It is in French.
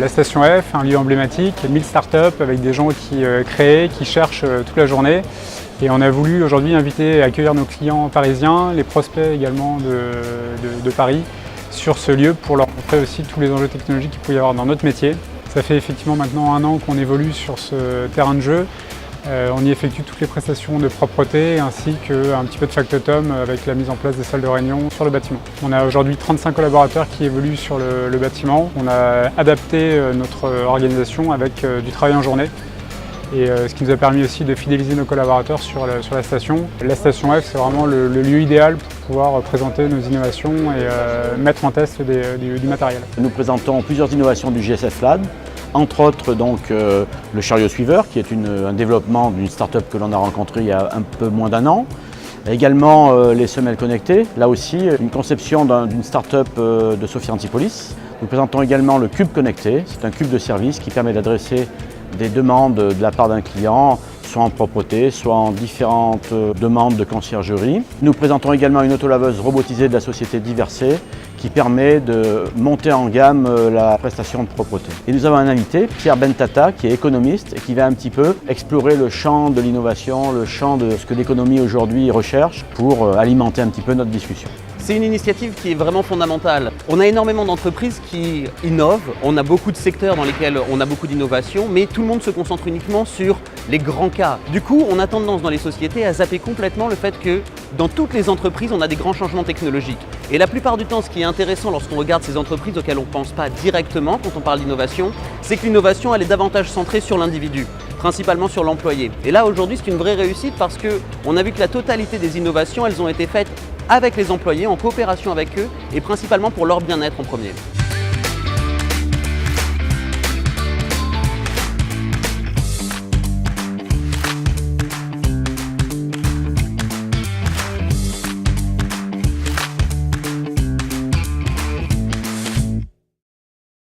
la station F, un lieu emblématique, 1000 startups avec des gens qui créent, qui cherchent toute la journée. Et on a voulu aujourd'hui inviter et accueillir nos clients parisiens, les prospects également de Paris, sur ce lieu pour leur montrer aussi tous les enjeux technologiques qu'il peut y avoir dans notre métier. Ça fait effectivement maintenant 1 an qu'on évolue sur ce terrain de jeu. On y effectue toutes les prestations de propreté ainsi qu'un petit peu de factotum avec la mise en place des salles de réunion sur le bâtiment. On a aujourd'hui 35 collaborateurs qui évoluent sur le bâtiment. On a adapté notre organisation avec du travail en journée. Et ce qui nous a permis aussi de fidéliser nos collaborateurs sur la station. La station F, c'est vraiment le lieu idéal pour pouvoir présenter nos innovations et mettre en test du matériel. Nous présentons plusieurs innovations du GSF Lab, entre autres donc, le chariot suiveur, qui est un développement d'une start-up que l'on a rencontré il y a un peu moins d'1 an. Également les semelles connectées, là aussi une conception d'une start-up de Sophia Antipolis. Nous présentons également le cube connecté, c'est un cube de service qui permet d'adresser des demandes de la part d'un client, soit en propreté, soit en différentes demandes de conciergerie. Nous présentons également une autolaveuse robotisée de la société Diversé qui permet de monter en gamme la prestation de propreté. Et nous avons un invité, Pierre Bentata, qui est économiste et qui va un petit peu explorer le champ de l'innovation, le champ de ce que l'économie aujourd'hui recherche pour alimenter un petit peu notre discussion. C'est une initiative qui est vraiment fondamentale. On a énormément d'entreprises qui innovent, on a beaucoup de secteurs dans lesquels on a beaucoup d'innovation, mais tout le monde se concentre uniquement sur les grands cas. Du coup, on a tendance dans les sociétés à zapper complètement le fait que dans toutes les entreprises, on a des grands changements technologiques. Et la plupart du temps, ce qui est intéressant lorsqu'on regarde ces entreprises auxquelles on ne pense pas directement quand on parle d'innovation, c'est que l'innovation, elle est davantage centrée sur l'individu, principalement sur l'employé. Et là, aujourd'hui, c'est une vraie réussite parce qu'on a vu que la totalité des innovations, elles ont été faites avec les employés, en coopération avec eux et principalement pour leur bien-être en premier.